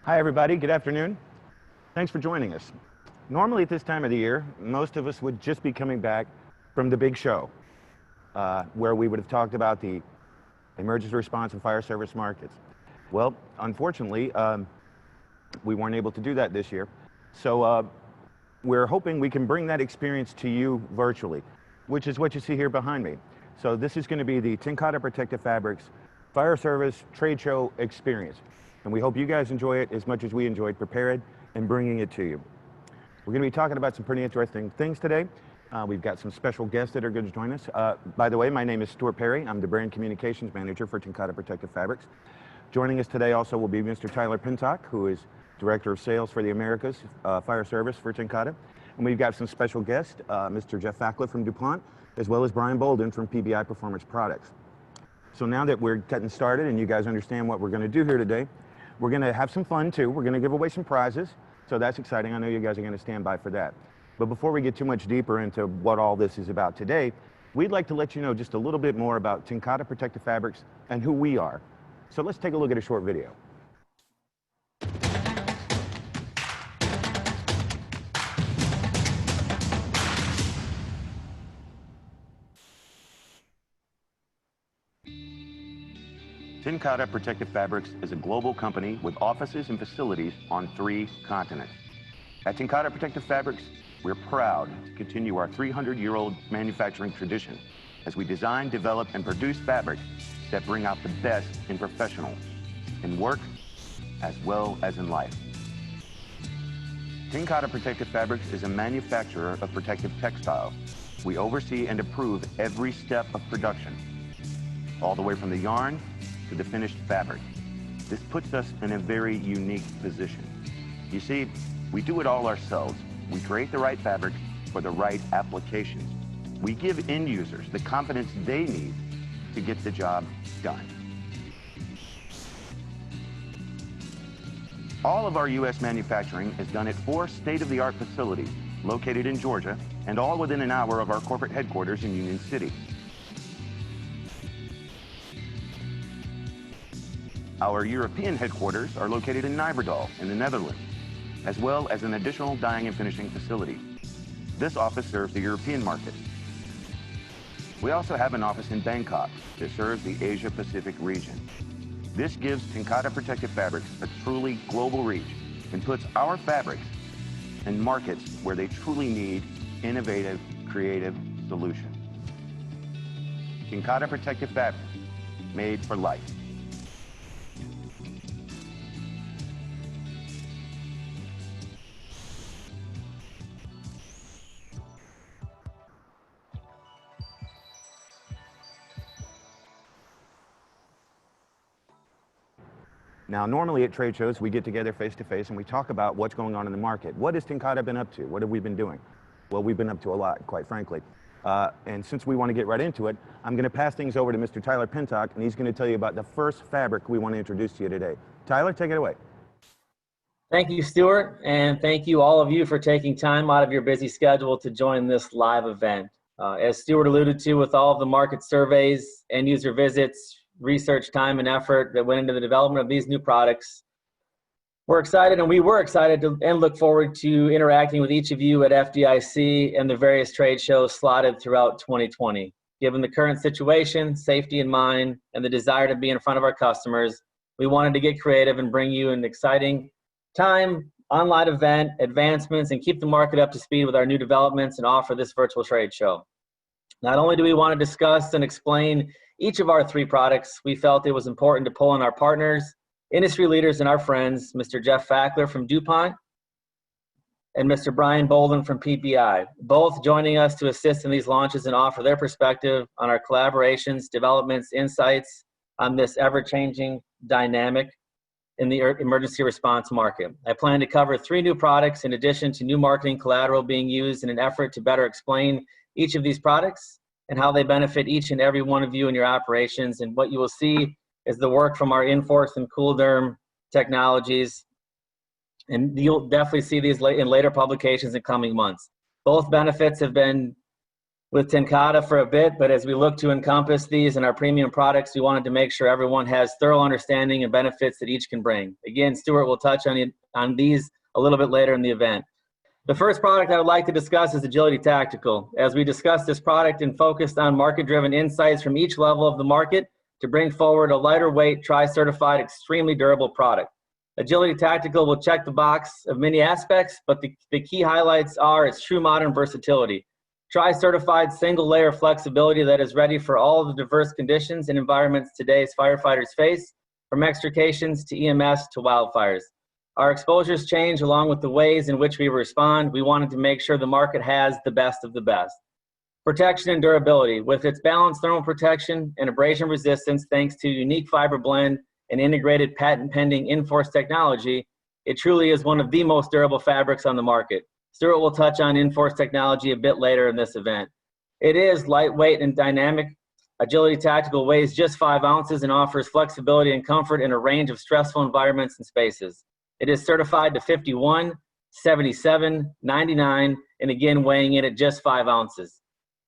Hi everybody, good afternoon. Thanks for joining us. Normally at this time of the year, most of us would just be coming back from the big show, where we would have talked about the emergency response and fire service markets. Well, unfortunately, we weren't able to do that this year. So we're hoping we can bring that experience to you virtually, which is what you see here behind me. So this is going to be the TNCATA Protective Fabrics Fire Service Trade Show experience. And we hope you guys enjoy it as much as we enjoyed preparing and bringing it to you. We're going to be talking about some pretty interesting things today. We've got some special guests that are going to join us. By the way, my name is Stuart Perry. I'm the Brand Communications Manager for TNCATA Protective Fabrics. Joining us today also will be Mr. Tyler Pintock, who is Director of Sales for the Americas Fire Service for TNCATA. And we've got some special guests, Mr. Jeff Fackler from DuPont, as well as Brian Bolden from PBI Performance Products. So now that we're getting started and you guys understand what we're going to do here today, we're going to have some fun too. We're going to give away some prizes, so that's exciting. I know you guys are going to stand by for that. But before we get too much deeper into what all this is about today, we'd like to let you know just a little bit more about TNCATA Protective Fabrics and who we are. So let's take a look at a short video. TNCATA Protective Fabrics is a global company with offices and facilities on 3 continents. At TNCATA Protective Fabrics, we're proud to continue our 300-year-old manufacturing tradition as we design, develop, and produce fabrics that bring out the best in professionals, in work, as well as in life. TNCATA Protective Fabrics is a manufacturer of protective textiles. We oversee and approve every step of production, all the way from the yarn to the finished fabric. This puts us in a very unique position. You see, we do it all ourselves. We create the right fabric for the right applications. We give end users the confidence they need to get the job done. All of our U.S. manufacturing is done at 4 state-of-the-art facilities located in Georgia and all within an hour of our corporate headquarters in Union City. Our European headquarters are located in Nijverdal in the Netherlands, as well as an additional dyeing and finishing facility. This office serves the European market. We also have an office in Bangkok that serves the Asia-Pacific region. This gives TNCATA Protective Fabrics a truly global reach and puts our fabrics in markets where they truly need innovative, creative solutions. TNCATA Protective Fabrics, made for life. Now, normally at trade shows, we get together face-to-face and we talk about what's going on in the market. What has TNCATA been up to? What have we been doing? Well, we've been up to a lot, quite frankly. And since we want to get right into it, I'm going to pass things over to Mr. Tyler Pintock, and he's going to tell you about the first fabric we want to introduce to you today. Tyler, take it away. Thank you, Stuart, and thank you all of you for taking time out of your busy schedule to join this live event. As Stuart alluded to, with all of the market surveys, end user visits, research time and effort that went into the development of these new products, we're excited, and we were excited to, and look forward to interacting with each of you at FDIC and the various trade shows slotted throughout 2020. Given the current situation, safety in mind, and the desire to be in front of our customers, we wanted to get creative and bring you an exciting time, online event, advancements, and keep the market up to speed with our new developments and offer this virtual trade show. Not only do we want to discuss and explain each of our 3 products, we felt it was important to pull in our partners, industry leaders, and our friends, Mr. Jeff Fackler from DuPont and Mr. Brian Bolden from PBI, both joining us to assist in these launches and offer their perspective on our collaborations, developments, insights on this ever-changing dynamic in the emergency response market. I plan to cover 3 new products in addition to new marketing collateral being used in an effort to better explain each of these products and how they benefit each and every one of you in your operations. And what you will see is the work from our Inforce and Coolderm technologies. And you'll definitely see these in later publications in coming months. Both benefits have been with Tenkata for a bit, but as we look to encompass these in our premium products, we wanted to make sure everyone has thorough understanding and benefits that each can bring. Again, Stuart will touch on these a little bit later in the event. The first product I would like to discuss is Agility Tactical. As we discussed this product and focused on market-driven insights from each level of the market to bring forward a lighter weight, tri-certified, extremely durable product. Agility Tactical will check the box of many aspects, but the key highlights are its true modern versatility. Tri-certified single layer flexibility that is ready for all the diverse conditions and environments today's firefighters face, from extrications to EMS to wildfires. Our exposures change along with the ways in which we respond. We wanted to make sure the market has the best of the best. Protection and durability. With its balanced thermal protection and abrasion resistance thanks to unique fiber blend and integrated patent-pending Inforce technology, it truly is one of the most durable fabrics on the market. Stuart will touch on Inforce technology a bit later in this event. It is lightweight and dynamic. Agility Tactical weighs just 5 ounces and offers flexibility and comfort in a range of stressful environments and spaces. It is certified to 51, 77, 99, and again weighing in at just 5 ounces.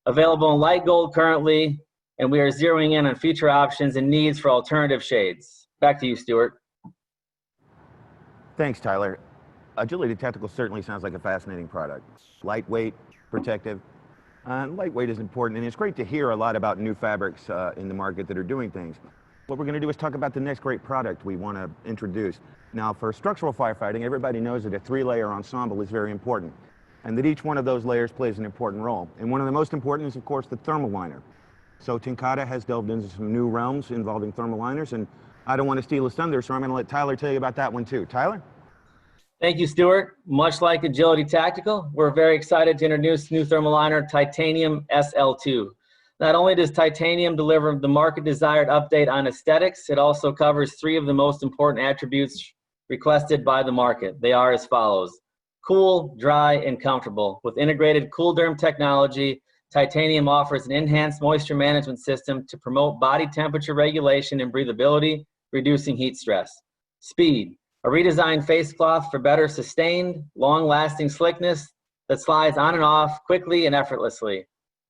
Available in light gold currently, and we are zeroing in on future options and needs for alternative shades. Back to you, Stuart. Thanks, Tyler. Agility Tactical certainly sounds like a fascinating product. Lightweight, protective. Lightweight is important, and it's great to hear a lot about new fabrics in the market that are doing things. What we're going to do is talk about the next great product we want to introduce. Now, for structural firefighting, everybody knows that a 3-layer ensemble is very important, and that each one of those layers plays an important role. And one of the most important is, of course, the thermal liner. So Tenkata has delved into some new realms involving thermal liners, and I don't want to steal his thunder, so I'm going to let Tyler tell you about that one too. Tyler? Thank you, Stuart. Much like Agility Tactical, we're very excited to introduce new thermal liner Titanium SL2. Not only does titanium deliver the market-desired update on aesthetics, it also covers 3 of the most important attributes requested by the market. They are as follows: cool, dry, and comfortable. With integrated Coolderm Technology, titanium offers an enhanced moisture management system to promote body temperature regulation and breathability, reducing heat stress. Speed. A redesigned face cloth for better sustained, long-lasting slickness that slides on and off quickly and effortlessly.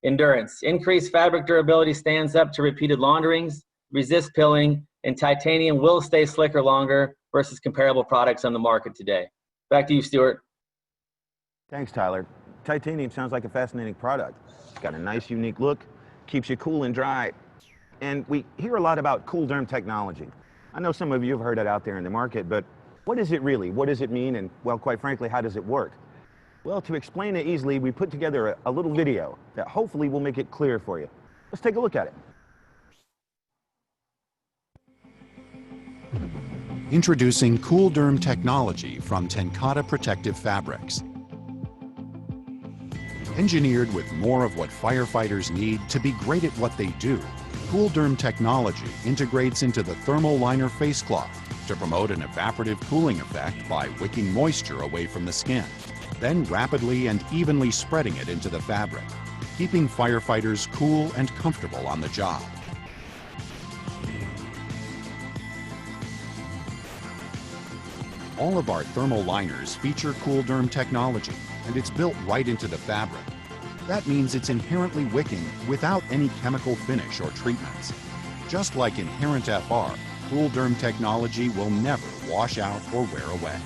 Endurance. Increased fabric durability stands up to repeated launderings, resists pilling, and titanium will stay slicker longer versus comparable products on the market today. Back to you, Stuart. Thanks, Tyler. Titanium sounds like a fascinating product. It's got a nice, unique look, keeps you cool and dry. And we hear a lot about Coolderm Technology. I know some of you have heard it out there in the market, but what is it really? What does it mean? And, well, quite frankly, how does it work? Well, to explain it easily, we put together a little video that hopefully will make it clear for you. Let's take a look at it. Introducing Coolderm Technology from Tenkata Protective Fabrics. Engineered with more of what firefighters need to be great at what they do, Coolderm Technology integrates into the thermal liner face cloth to promote an evaporative cooling effect by wicking moisture away from the skin, then rapidly and evenly spreading it into the fabric, keeping firefighters cool and comfortable on the job. All of our thermal liners feature Coolderm technology, and it's built right into the fabric. That means it's inherently wicking without any chemical finish or treatments. Just like inherent FR, Coolderm technology will never wash out or wear away.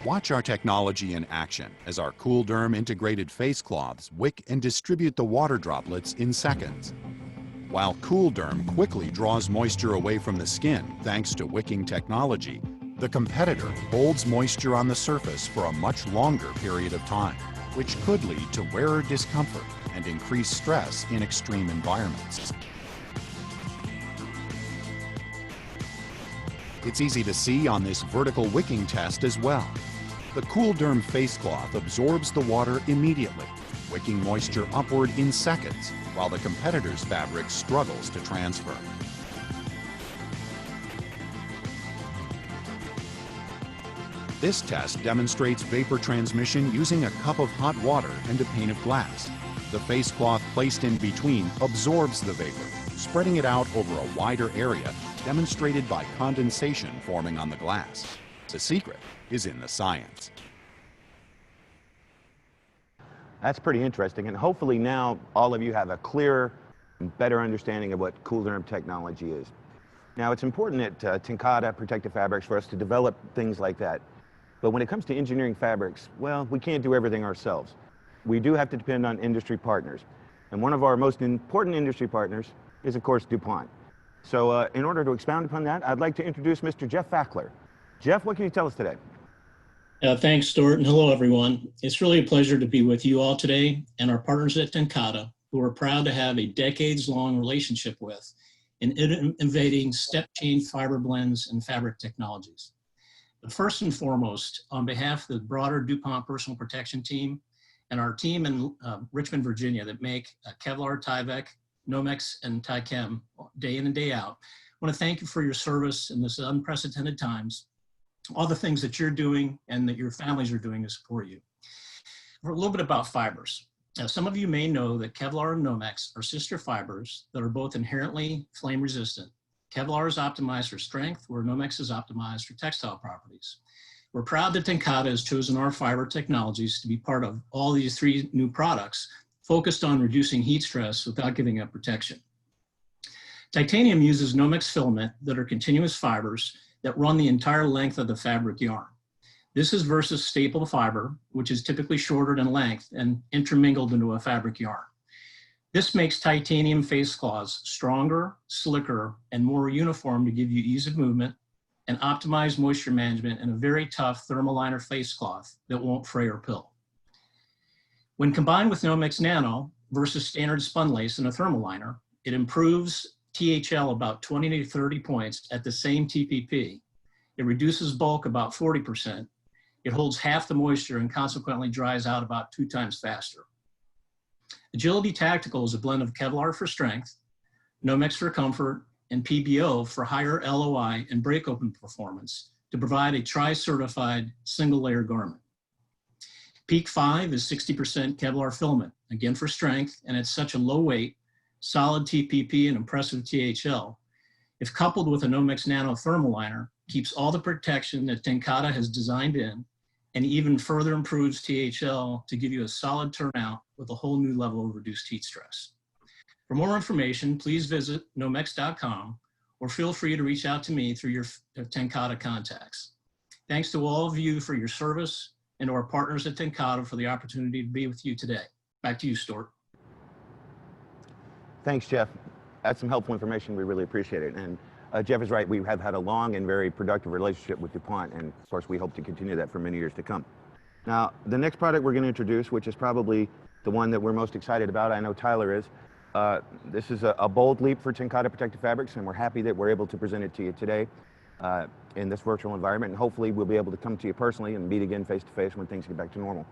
Watch our technology in action as our Coolderm integrated face cloths wick and distribute the water droplets in seconds. While Coolderm quickly draws moisture away from the skin thanks to wicking technology, the competitor holds moisture on the surface for a much longer period of time, which could lead to wearer discomfort and increased stress in extreme environments. It's easy to see on this vertical wicking test as well. The Coolderm face cloth absorbs the water immediately, wicking moisture upward in seconds, while the competitor's fabric struggles to transfer. This test demonstrates vapor transmission using a cup of hot water and a pane of glass. The face cloth placed in between absorbs the vapor, spreading it out over a wider area, demonstrated by condensation forming on the glass. The secret is in the science. That's pretty interesting, and hopefully now all of you have a clearer and better understanding of what Coolderm Technology is. Now, it's important at Tenkata Protective Fabrics for us to develop things like that. But when it comes to engineering fabrics, well, we can't do everything ourselves. We do have to depend on industry partners. And one of our most important industry partners is, of course, DuPont. So in order to expound upon that, I'd like to introduce Mr. Jeff Fackler. Jeff, what can you tell us today? Thanks, Stuart, and hello, everyone. It's really a pleasure to be with you all today and our partners at Tenkata, who are proud to have a decades-long relationship with in innovating step-change fiber blends and fabric technologies. But first and foremost, on behalf of the broader DuPont personal protection team and our team in Richmond, Virginia that make Kevlar, Tyvek, Nomex, and Tychem day in and day out, I want to thank you for your service in this unprecedented times, all the things that you're doing and that your families are doing to support you. For a little bit about fibers. Now, some of you may know that Kevlar and Nomex are sister fibers that are both inherently flame resistant. Kevlar is optimized for strength, where Nomex is optimized for textile properties. We're proud that Tenkata has chosen our fiber technologies to be part of all these three new products focused on reducing heat stress without giving up protection. Titanium uses Nomex filament that are continuous fibers that run the entire length of the fabric yarn. This is versus staple fiber, which is typically shorter in length and intermingled into a fabric yarn. This makes titanium face cloths stronger, slicker, and more uniform to give you ease of movement and optimize moisture management in a very tough thermal liner face cloth that won't fray or pill. When combined with Nomex Nano versus standard spun lace in a thermal liner, it improves THL about 20 to 30 points at the same TPP. It reduces bulk about 40%. It holds half the moisture and consequently dries out about 2 times faster. Agility Tactical is a blend of Kevlar for strength, Nomex for comfort, and PBO for higher LOI and break open performance to provide a tri-certified single layer garment. Peak 5 is 60% Kevlar filament, again for strength, and it's such a low weight, solid TPP, and impressive THL. If coupled with a Nomex Nano thermal liner, keeps all the protection that Tenkata has designed in, and even further improves THL to give you a solid turnout with a whole new level of reduced heat stress. For more information, please visit nomex.com or feel free to reach out to me through your Tenkata contacts. Thanks to all of you for your service and to our partners at Tenkata for the opportunity to be with you today. Back to you, Stuart. Thanks, Jeff. That's some helpful information. We really appreciate it. And Jeff is right. We have had a long and very productive relationship with DuPont, and of course, we hope to continue that for many years to come. Now, the next product we're going to introduce, which is probably the one that we're most excited about, I know Tyler is, this is a bold leap for Tenkata Protective Fabrics, and we're happy that we're able to present it to you today in this virtual environment, and hopefully we'll be able to come to you personally and meet again face-to-face when things get back to normal.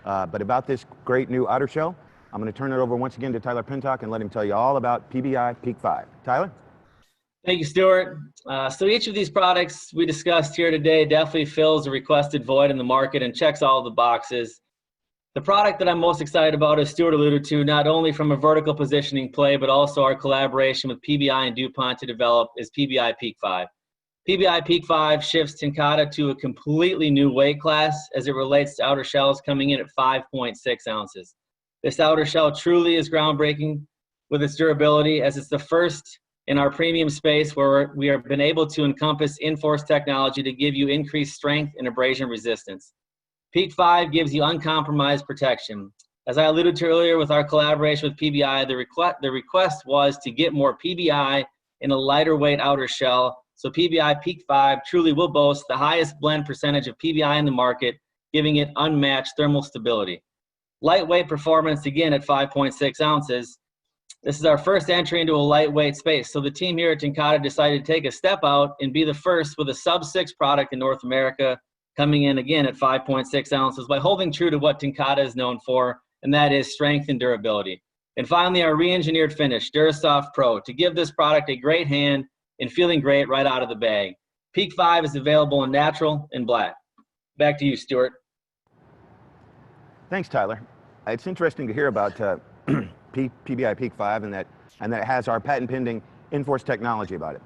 But about this great new outer shell, I'm going to turn it over once again to Tyler Pintock and let him tell you all about PBI Peak 5. Tyler? Thank you, Stuart. So each of these products we discussed here today definitely fills a requested void in the market and checks all the boxes. The product that I'm most excited about, as Stuart alluded to, not only from a vertical positioning play, but also our collaboration with PBI and DuPont to develop, is PBI Peak 5. PBI Peak 5 shifts Tenkata to a completely new weight class as it relates to outer shells coming in at 5.6 ounces. This outer shell truly is groundbreaking with its durability, as it's the first in our premium space where we have been able to encompass in-force technology to give you increased strength and abrasion resistance. Peak 5 gives you uncompromised protection. As I alluded to earlier with our collaboration with PBI, the request was to get more PBI in a lighter weight outer shell. So PBI Peak 5 truly will boast the highest blend percentage of PBI in the market, giving it unmatched thermal stability. Lightweight performance, again, at 5.6 ounces. This is our first entry into a lightweight space. So the team here at Tenkata decided to take a step out and be the first with a sub-6 product in North America, coming in again at 5.6 ounces by holding true to what Tenkata is known for, and that is strength and durability. And finally, our re-engineered finish, DuraSoft Pro, to give this product a great hand and feeling great right out of the bag. Peak 5 is available in natural and black. Back to you, Stuart. Thanks, Tyler. It's interesting to hear about PBI Peak 5 and that it has our patent pending in-force technology about it.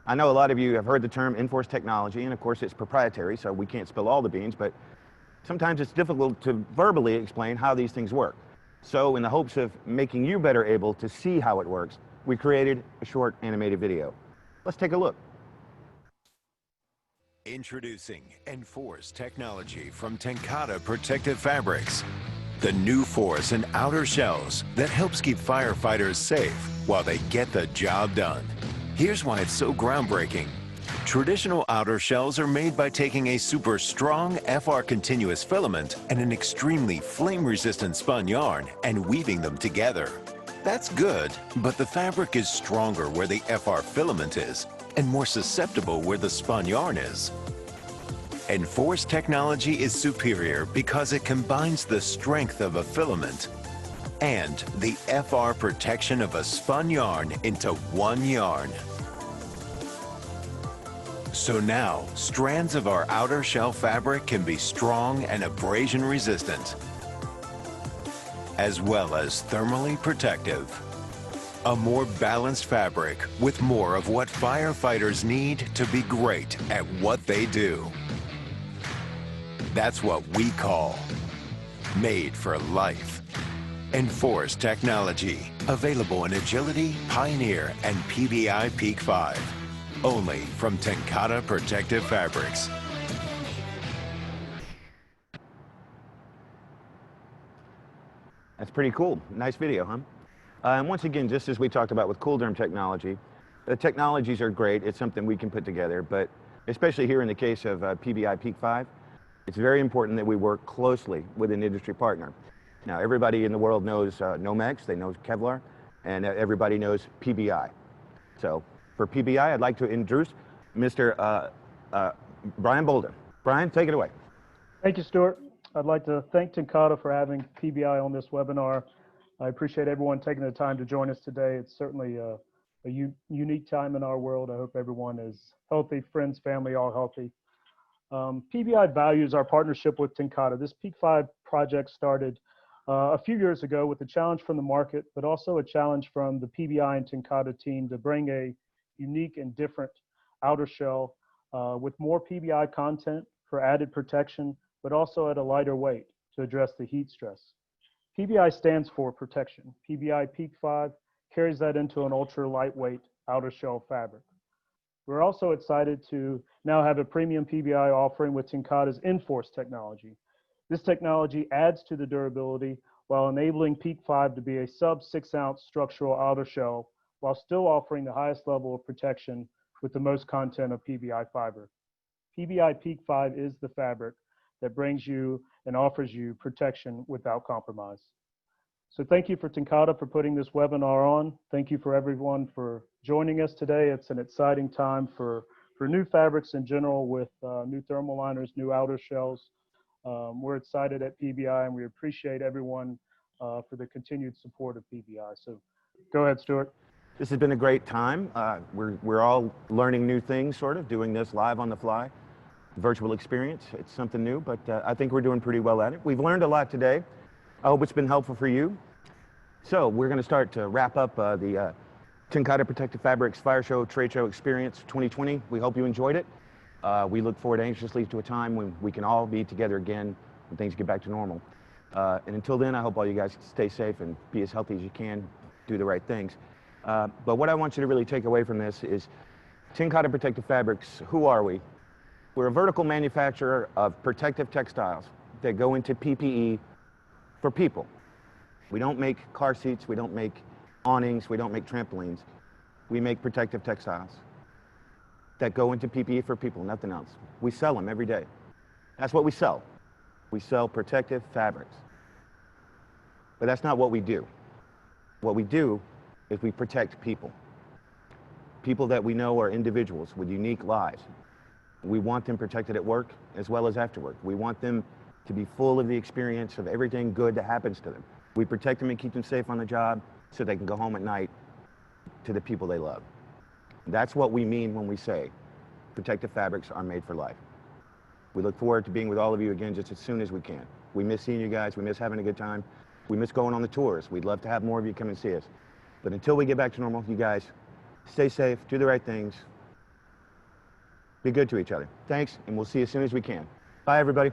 I know a lot of you have heard the term in-force technology, and of course it's proprietary, so we can't spill all the beans, but sometimes it's difficult to verbally explain how these things work. So in the hopes of making you better able to see how it works, we created a short animated video. Let's take a look. Introducing Enforce technology from Tenkata Protective Fabrics. The new force and outer shells that helps keep firefighters safe while they get the job done. Here's why it's so groundbreaking. Traditional outer shells are made by taking a super strong FR continuous filament and an extremely flame-resistant spun yarn and weaving them together. That's good, but the fabric is stronger where the FR filament is and more susceptible where the spun yarn is. Enforce technology is superior because it combines the strength of a filament and the FR protection of a spun yarn into one yarn. So now, strands of our outer shell fabric can be strong and abrasion resistant, as well as thermally protective. A more balanced fabric with more of what firefighters need to be great at what they do. That's what we call made for life. Enforce technology, available in Agility, Pioneer, and PBI Peak 5. Only from Tenkata Protective Fabrics. That's pretty cool. Nice video, huh? And once again, just as we talked about with Coolderm Technology, the technologies are great. It's something we can put together, but especially here in the case of PBI Peak 5, it's very important that we work closely with an industry partner. Now, everybody in the world knows Nomex, they know Kevlar, and everybody knows PBI. So for PBI, I'd like to introduce Mr. Brian Bolden. Brian, take it away. Thank you, Stuart. I'd like to thank Tenkata for having PBI on this webinar. I appreciate everyone taking the time to join us today. It's certainly a unique time in our world. I hope everyone is healthy, friends, family, all healthy. PBI values our partnership with Tenkata. This Peak 5 project started a few years ago with a challenge from the market, but also a challenge from the PBI and Tenkata team to bring a unique and different outer shell with more PBI content for added protection, but also at a lighter weight to address the heat stress. PBI stands for protection. PBI Peak 5 carries that into an ultra lightweight outer shell fabric. We're also excited to now have a premium PBI offering with Tenkata's Enforce technology. This technology adds to the durability while enabling Peak 5 to be a sub 6-ounce structural outer shell while still offering the highest level of protection with the most content of PBI fiber. PBI Peak 5 is the fabric that brings you and offers you protection without compromise. So thank you for Tenkata for putting this webinar on. Thank you for everyone for joining us today. It's an exciting time for new fabrics in general with new thermal liners, new outer shells. We're excited at PBI and we appreciate everyone for the continued support of PBI. So go ahead, Stuart. This has been a great time. We're all learning new things, sort of, doing this live on the fly. Virtual experience, it's something new, but I think we're doing pretty well at it. We've learned a lot today. I hope it's been helpful for you. So we're going to start to wrap up the Tenkata Protective Fabrics Fire Show Trade Show Experience 2020. We hope you enjoyed it. We look forward anxiously to a time when we can all be together again when things get back to normal. And until then, I hope all you guys stay safe and be as healthy as you can, do the right things. But what I want you to really take away from this is Tenkata Protective Fabrics, who are we? We're a vertical manufacturer of protective textiles that go into PPE for people. We don't make car seats, we don't make awnings, we don't make trampolines. We make protective textiles that go into PPE for people, nothing else. We sell them every day. That's what we sell. We sell protective fabrics. But that's not what we do. What we do is we protect people. People that we know are individuals with unique lives. We want them protected at work as well as after work. We want them to be full of the experience of everything good that happens to them. We protect them and keep them safe on the job so they can go home at night to the people they love. That's what we mean when we say protective fabrics are made for life. We look forward to being with all of you again just as soon as we can. We miss seeing you guys. We miss having a good time. We miss going on the tours. We'd love to have more of you come and see us. But until we get back to normal, you guys stay safe, do the right things, be good to each other. Thanks, and we'll see you as soon as we can. Bye, everybody.